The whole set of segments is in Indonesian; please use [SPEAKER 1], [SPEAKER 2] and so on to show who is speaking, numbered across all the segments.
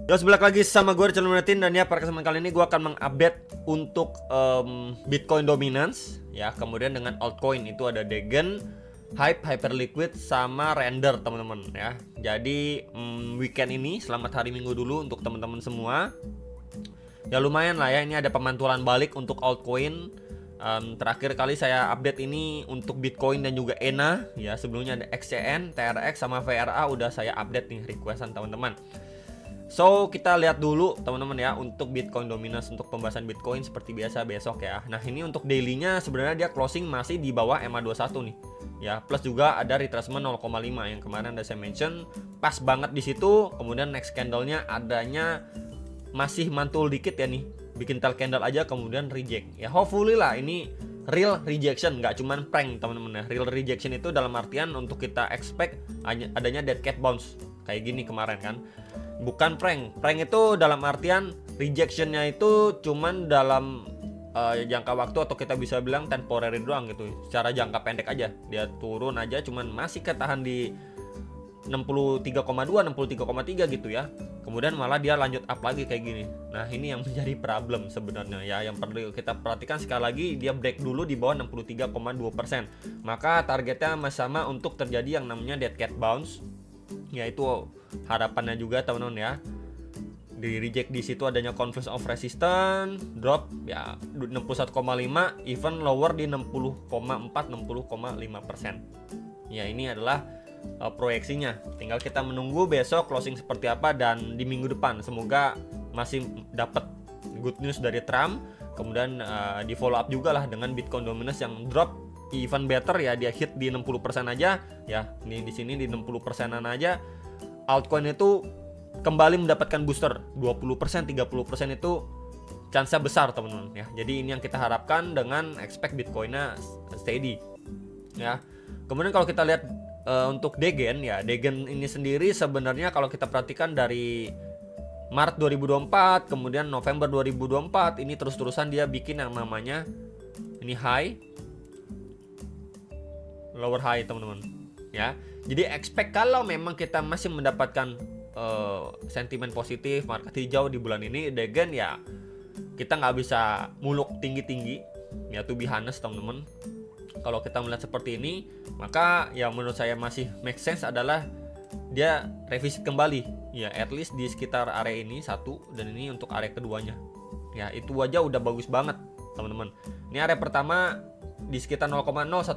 [SPEAKER 1] Yo, balik lagi sama gue Channel Martin, dan ya pada kesempatan kali ini gue akan mengupdate untuk Bitcoin dominance ya, kemudian dengan altcoin itu ada Degen, Hype, Hyperliquid sama Render teman-teman ya. Jadi weekend ini selamat hari Minggu dulu untuk teman-teman semua. Ya lumayan lah ya, ini ada pemantulan balik untuk altcoin. Terakhir kali saya update ini untuk Bitcoin dan juga ENA ya. Sebelumnya ada XCN, TRX sama VRA udah saya update nih requestan teman-teman. So kita lihat dulu teman-teman ya untuk Bitcoin dominance untuk pembahasan Bitcoin seperti biasa besok ya. Nah ini untuk dailynya sebenarnya dia closing masih di bawah EMA21 nih ya, plus juga ada retracement 0,5 yang kemarin udah saya mention, pas banget di situ. Kemudian next candlenya adanya masih mantul dikit ya nih, bikin tail candle aja kemudian reject ya. Hopefully lah ini real rejection, nggak cuman prank teman-teman ya. Real rejection itu dalam artian untuk kita expect adanya dead cat bounce kayak gini kemarin kan, bukan prank. Prank itu dalam artian rejectionnya itu cuman dalam jangka waktu, atau kita bisa bilang temporary doang gitu, secara jangka pendek aja. Dia turun aja cuman masih ketahan di 63,2, 63,3 gitu ya. Kemudian malah dia lanjut up lagi kayak gini. Nah ini yang menjadi problem sebenarnya ya, yang perlu kita perhatikan. Sekali lagi dia break dulu di bawah 63,2%, maka targetnya sama untuk terjadi yang namanya dead cat bounce ya. Itu harapannya juga teman-teman ya. Di reject di situ adanya confluence of resistance, drop ya 61,5, even lower di 60,4, 60,5%. Ya ini adalah proyeksinya. Tinggal kita menunggu besok closing seperti apa, dan di minggu depan semoga masih dapat good news dari Trump. Kemudian di follow up juga lah dengan Bitcoin dominance yang drop even better ya, dia hit di 60% aja ya. Ini di sini di 60%-an aja. Altcoin itu kembali mendapatkan booster 20%, 30% itu chance-nya besar teman-teman ya. Jadi ini yang kita harapkan dengan expect Bitcoin-nya steady ya. Kemudian kalau kita lihat untuk Degen ya, Degen ini sendiri sebenarnya kalau kita perhatikan dari Maret 2024 kemudian November 2024 ini terus-terusan dia bikin yang namanya ini high, lower high teman-teman ya. Jadi expect kalau memang kita masih mendapatkan sentimen positif market hijau di bulan ini, Degen ya kita nggak bisa muluk tinggi-tinggi ya, to be honest teman-teman. Kalau kita melihat seperti ini, maka ya menurut saya masih make sense adalah dia revisit kembali ya, at least di sekitar area ini satu, dan ini untuk area keduanya ya. Itu aja udah bagus banget teman-teman. Ini area pertama di sekitar 0,0152,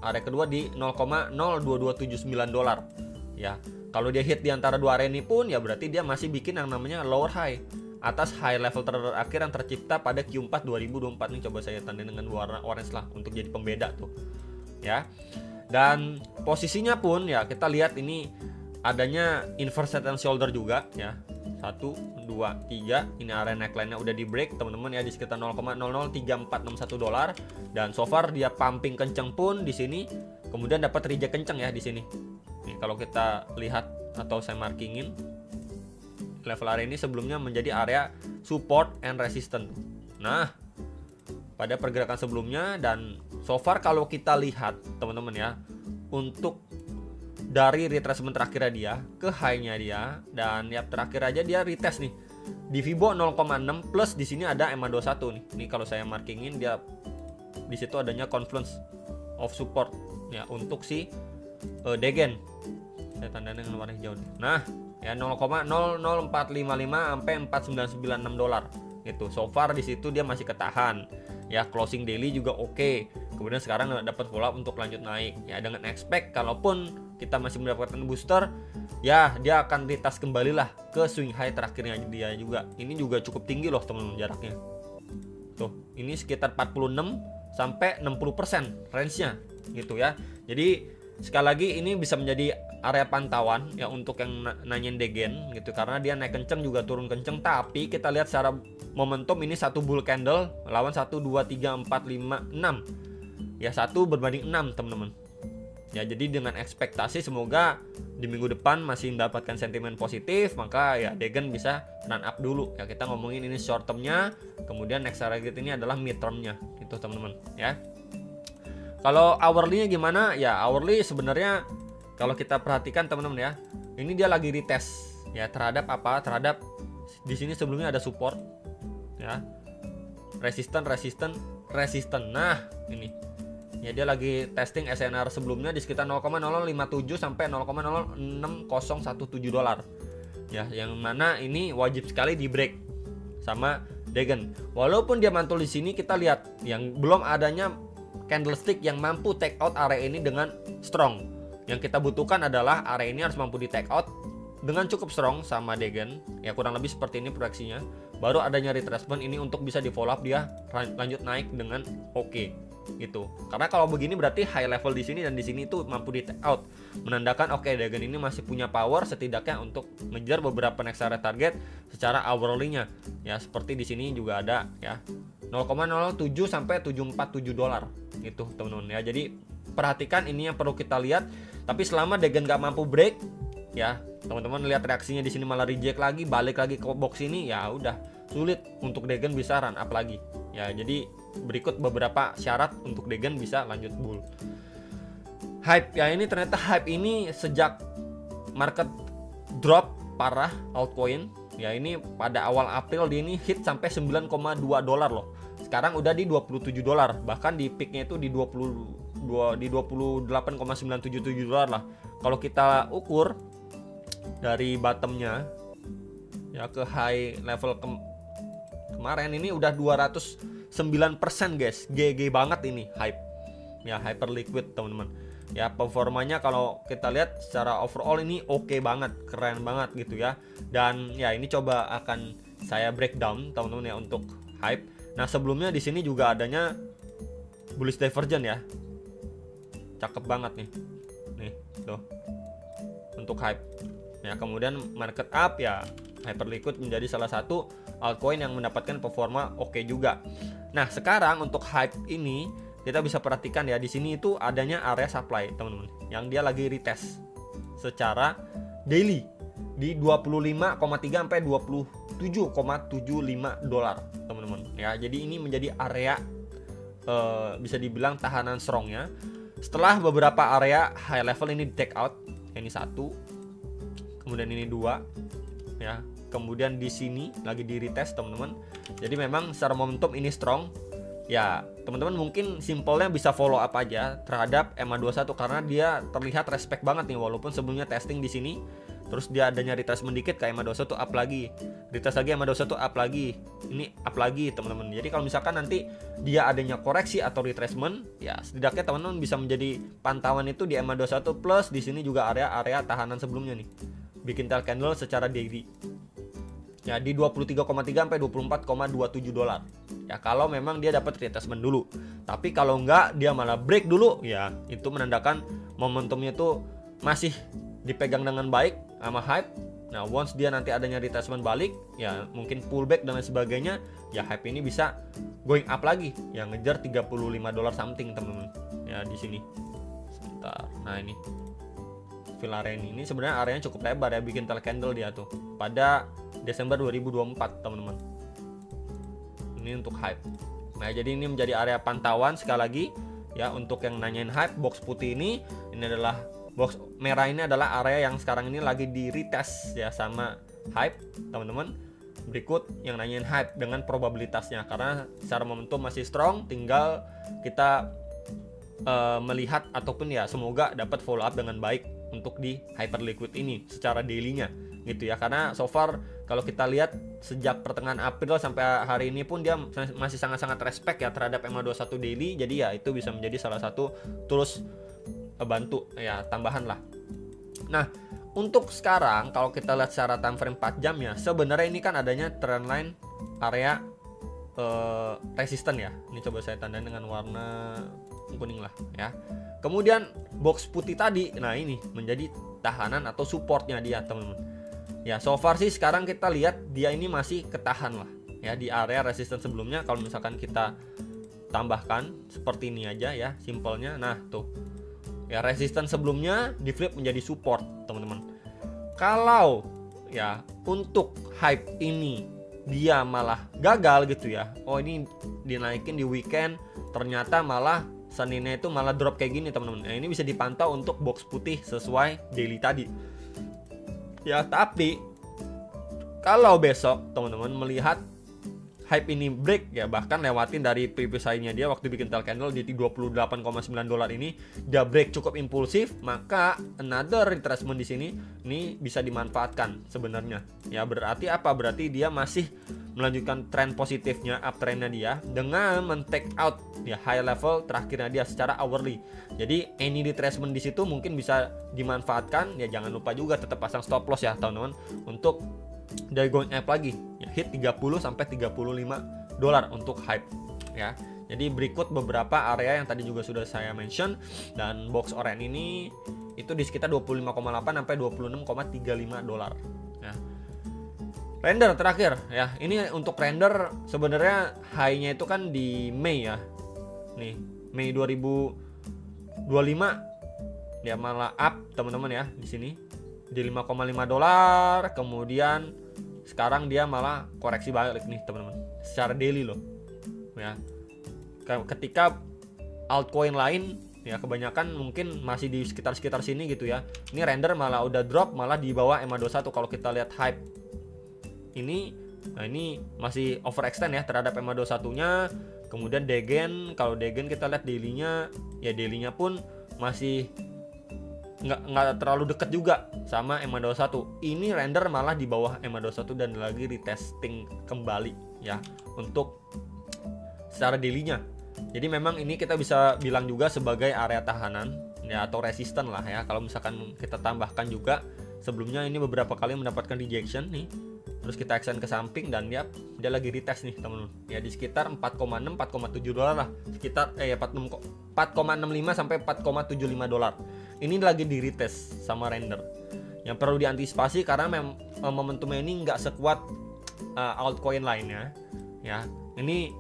[SPEAKER 1] area kedua di 0,02279 dolar ya. Kalau dia hit di antara dua area ini pun ya berarti dia masih bikin yang namanya lower high atas high level terakhir yang tercipta pada Q4 2024. Ini coba saya tandai dengan warna orange lah untuk jadi pembeda tuh ya. Dan posisinya pun ya kita lihat ini adanya inverse head and shoulder juga ya. 1, 2, 3, ini area neckline-nya udah di break teman-teman ya, di sekitar 0,003461 dolar. Dan so far dia pumping kenceng pun di sini, kemudian dapat reject kenceng ya di sini. Nih kalau kita lihat atau saya markingin, level area ini sebelumnya menjadi area support and resistance. Nah, pada pergerakan sebelumnya dan so far kalau kita lihat teman-teman ya, untuk dari retracement terakhirnya dia ke high-nya dia, dan ya terakhir aja dia retest nih di Fibo 0,6 plus di sini ada EMA21 nih. Ini kalau saya markingin dia di situ adanya confluence of support ya untuk si Degen. Saya tandai dengan warna hijau nih. Nah, ya 0,00455 sampai 4996 dolar. Itu so far di situ dia masih ketahan. Ya closing daily juga oke. Kemudian sekarang dapat follow up untuk lanjut naik. Ya dengan expect kalaupun kita masih mendapatkan booster, ya dia akan retest kembali lah ke swing high terakhirnya dia juga. Ini juga cukup tinggi loh teman-teman jaraknya. Tuh, ini sekitar 46 sampai 60% range-nya gitu ya. Jadi sekali lagi ini bisa menjadi area pantauan ya untuk yang nanyain Degen gitu, karena dia naik kenceng juga turun kenceng. Tapi kita lihat secara momentum ini satu bull candle lawan 1, 2, 3, 4, 5, 6 ya, 1 berbanding 6 teman-teman ya. Jadi dengan ekspektasi semoga di minggu depan masih mendapatkan sentimen positif, maka ya Degen bisa run up dulu ya. Kita ngomongin ini short termnya, kemudian next target ini adalah mid termnya itu teman-teman ya. Kalau hourly-nya gimana? Ya hourly sebenarnya kalau kita perhatikan teman-teman ya, ini dia lagi retest ya terhadap apa? Terhadap di sini sebelumnya ada support ya. Resisten. Nah, ini. Ya dia lagi testing SNR sebelumnya di sekitar 0,0057 sampai 0,06017 dolar. Ya, yang mana ini wajib sekali di break sama Degen. Walaupun dia mantul di sini, kita lihat yang belum adanya candlestick yang mampu take out area ini dengan strong. Yang kita butuhkan adalah area ini harus mampu di take out dengan cukup strong sama Degen. Ya kurang lebih seperti ini proyeksinya. Baru adanya retracement ini untuk bisa di follow up, dia lanjut naik dengan oke. Gitu. Karena kalau begini berarti high level di sini dan di sini itu mampu di take out, menandakan oke, Degen ini masih punya power setidaknya untuk mengejar beberapa next area target secara hourly-nya. Ya seperti di sini juga ada ya 0,07 sampai 747 dolar itu teman-teman ya. Jadi perhatikan ini yang perlu kita lihat. Tapi selama Degen nggak mampu break ya, teman-teman lihat reaksinya di sini malah reject lagi, balik lagi ke box ini, ya udah sulit untuk Degen bisa run up lagi. Ya, jadi berikut beberapa syarat untuk Degen bisa lanjut bull. Hype ya, ini ternyata hype ini sejak market drop parah altcoin ya, ini pada awal April dia ini hit sampai 9,2 dolar loh. Sekarang udah di 27 dolar, bahkan di peaknya itu di 28,977 dolar lah. Kalau kita ukur dari bottomnya ya ke high level kemarin ini udah 209% guys. GG banget ini hype ya, hyper liquid teman-teman ya. Performanya kalau kita lihat secara overall ini oke banget, keren banget gitu ya. Dan ya ini coba akan saya breakdown teman-teman ya untuk hype. Nah sebelumnya di sini juga adanya bullish divergence ya, cakep banget nih tuh untuk hype ya. Kemudian market up ya, Hyperliquid menjadi salah satu altcoin yang mendapatkan performa oke juga. Nah sekarang untuk hype ini kita bisa perhatikan ya, di sini itu adanya area supply teman-teman yang dia lagi retest secara daily di 25,3 sampai 27,75 dolar teman-teman ya. Jadi ini menjadi area bisa dibilang tahanan strongnya. Setelah beberapa area high level ini take out, ini satu, kemudian ini dua ya, kemudian di sini lagi di retest teman-teman. Jadi memang secara momentum ini strong ya. Teman-teman mungkin simpelnya bisa follow up aja terhadap EMA21 karena dia terlihat respect banget nih, walaupun sebelumnya testing di sini, terus dia adanya retracement dikit ke EMA21 up lagi, retest lagi EMA21 up lagi, ini up lagi teman-teman. Jadi kalau misalkan nanti dia adanya koreksi atau retracement ya, setidaknya teman-teman bisa menjadi pantauan itu di EMA21 plus di sini juga area tahanan sebelumnya nih, bikin tail candle secara daily ya di 23,3 sampai 24,27 dolar ya, kalau memang dia dapat retracement dulu. Tapi kalau enggak, dia malah break dulu ya, itu menandakan momentumnya itu masih dipegang dengan baik sama hype. Nah once dia nanti adanya retracement balik ya, mungkin pullback dan lain sebagainya ya, hype ini bisa going up lagi ya, ngejar 35 dolar something teman-teman ya di sini. Sebentar, nah ini fill area ini sebenarnya areanya cukup lebar ya, bikin tail candle dia tuh pada Desember 2024 teman-teman. Ini untuk hype. Nah jadi ini menjadi area pantauan sekali lagi ya, untuk yang nanyain hype. Box putih ini adalah box merah, ini adalah area yang sekarang ini lagi di retest ya sama hype teman-teman. Berikut yang nanyain hype dengan probabilitasnya, karena secara momentum masih strong, tinggal kita melihat ataupun ya semoga dapat follow up dengan baik untuk di Hyperliquid ini secara daily-nya gitu ya. Karena so far kalau kita lihat sejak pertengahan April sampai hari ini pun dia masih sangat-sangat respect ya terhadap EMA21 daily. Jadi ya itu bisa menjadi salah satu tools bantu ya, tambahan lah. Nah untuk sekarang kalau kita lihat secara time frame 4 jam ya, sebenarnya ini kan adanya trendline area resisten ya. Ini coba saya tandain dengan warna kuning lah ya. Kemudian box putih tadi, nah ini menjadi tahanan atau supportnya dia teman-teman ya. So far sih sekarang kita lihat dia ini masih ketahan lah ya di area resisten sebelumnya. Kalau misalkan kita tambahkan seperti ini aja ya simpelnya, nah tuh ya, resisten sebelumnya di flip menjadi support teman-teman. Kalau ya untuk hype ini dia malah gagal gitu ya, oh ini dinaikin di weekend ternyata malah Seninnya itu malah drop kayak gini teman-teman. Nah, ini bisa dipantau untuk box putih sesuai daily tadi. Ya, tapi kalau besok teman-teman melihat hype ini break ya, bahkan lewatin dari previous high-nya dia waktu bikin tail candle di 28,9 dolar ini, dia break cukup impulsif, maka another retracement di sini ini bisa dimanfaatkan sebenarnya. Ya berarti apa? Berarti dia masih melanjutkan tren positifnya, uptrendnya dia dengan men-take out ya high level terakhirnya dia secara hourly. Jadi any retracement di situ mungkin bisa dimanfaatkan ya, jangan lupa juga tetap pasang stop loss ya teman-teman untuk dari going up lagi ya, hit 30 sampai 35 dolar untuk hype ya. Jadi berikut beberapa area yang tadi juga sudah saya mention, dan box oranye ini itu di sekitar 25,8 sampai 26,35 dolar ya. Render terakhir ya, ini untuk render sebenarnya high-nya itu kan di Mei ya. Nih, Mei 2025 dia malah up teman-teman ya di sini di 5,5 dolar, kemudian sekarang dia malah koreksi balik nih teman-teman secara daily loh ya. Ketika altcoin lain ya kebanyakan mungkin masih di sekitar sini gitu ya, ini render malah udah drop malah di bawah EMA21. Kalau kita lihat hype ini, nah ini masih overextend ya terhadap EMA21 nya. Kemudian Degen, kalau Degen kita lihat daily-nya ya, daily-nya pun masih nggak terlalu deket juga sama EMA21. Ini render malah di bawah EMA21 dan lagi retesting kembali ya untuk secara daily-nya. Jadi memang ini kita bisa bilang juga sebagai area tahanan ya, atau resisten lah ya. Kalau misalkan kita tambahkan juga sebelumnya ini beberapa kali mendapatkan rejection nih, terus kita extend ke samping dan dia lagi retest nih teman-teman ya di sekitar 4,6 4,7 dolar lah, sekitar 4,65 sampai 4,75 dolar. Ini lagi di retest sama render. Yang perlu diantisipasi karena momentumnya ini nggak sekuat altcoin lainnya ya. Ini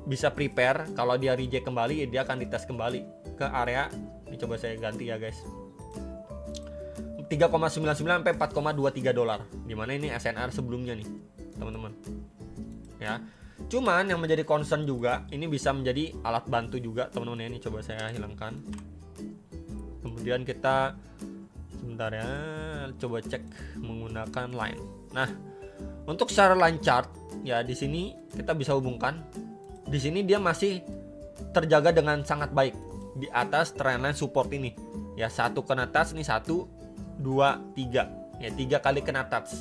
[SPEAKER 1] bisa prepare kalau dia reject kembali, dia akan dites kembali ke area ini. Coba saya ganti ya guys, 3,99 sampai 4,23 dolar, dimana ini SNR sebelumnya nih teman-teman ya. Cuman yang menjadi concern juga, ini bisa menjadi alat bantu juga teman-teman ya. Ini coba saya hilangkan, kemudian kita sebentar ya, coba cek menggunakan line. Nah untuk secara line chart ya, di sini kita bisa hubungkan. Di sini dia masih terjaga dengan sangat baik di atas trendline support ini ya. Satu kena touch nih, 1, 2, 3 ya, 3 kali kena touch,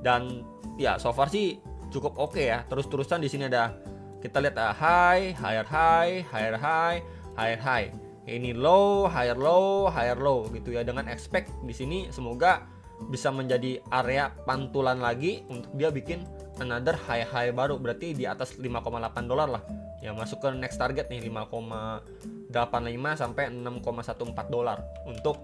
[SPEAKER 1] dan ya so far sih cukup oke ya. Terus-terusan di sini ada, kita lihat high, higher high, higher high, higher high. Ini low, higher low, higher low gitu ya. Dengan expect di sini semoga bisa menjadi area pantulan lagi untuk dia bikin another high high baru, berarti di atas 5,8 dolar lah ya, masuk ke next target nih 5,85 sampai 6,14 dolar untuk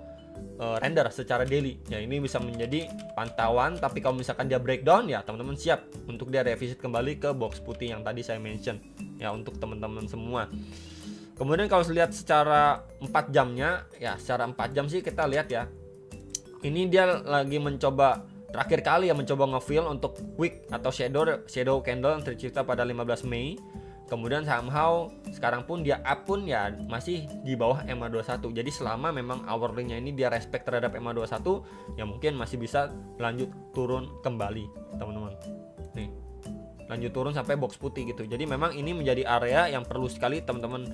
[SPEAKER 1] render secara daily ya. Ini bisa menjadi pantauan, tapi kalau misalkan dia breakdown ya teman-teman siap untuk dia revisit kembali ke box putih yang tadi saya mention ya untuk teman-teman semua. Kemudian kalau lihat secara 4 jamnya ya, secara 4 jam sih kita lihat ya, ini dia lagi mencoba terakhir kali ya, mencoba nge-fill untuk wick atau shadow candle yang tercipta pada 15 Mei. Kemudian somehow sekarang pun dia up pun ya masih di bawah EMA21. Jadi selama memang hourly-nya ini dia respect terhadap EMA21 ya, mungkin masih bisa lanjut turun kembali teman-teman. Nih, lanjut turun sampai box putih gitu. Jadi memang ini menjadi area yang perlu sekali teman-teman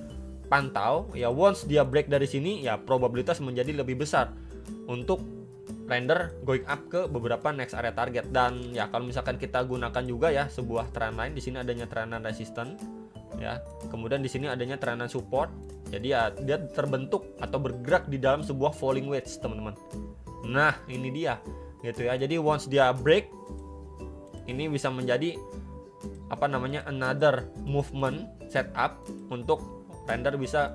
[SPEAKER 1] pantau ya. Once dia break dari sini ya, probabilitas menjadi lebih besar untuk render going up ke beberapa next area target. Dan ya kalau misalkan kita gunakan juga ya sebuah trend line, di sini adanya trend line resistance ya, kemudian di sini adanya trend line support. Jadi ya dia terbentuk atau bergerak di dalam sebuah falling wedge teman-teman. Nah ini dia gitu ya. Jadi once dia break, ini bisa menjadi apa namanya another movement setup untuk render bisa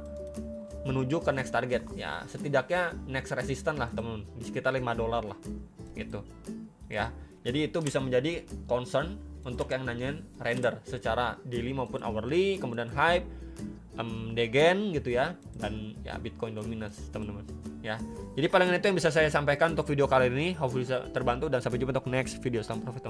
[SPEAKER 1] menuju ke next target ya, setidaknya next resistance lah teman, di sekitar 5 dolar lah gitu ya. Jadi itu bisa menjadi concern untuk yang nanyain render secara daily maupun hourly, kemudian hype, Degen gitu ya, dan ya Bitcoin dominance teman-teman ya. Jadi paling itu yang bisa saya sampaikan untuk video kali ini, hopefully bisa terbantu, dan sampai jumpa untuk next video. Salam profit teman-teman.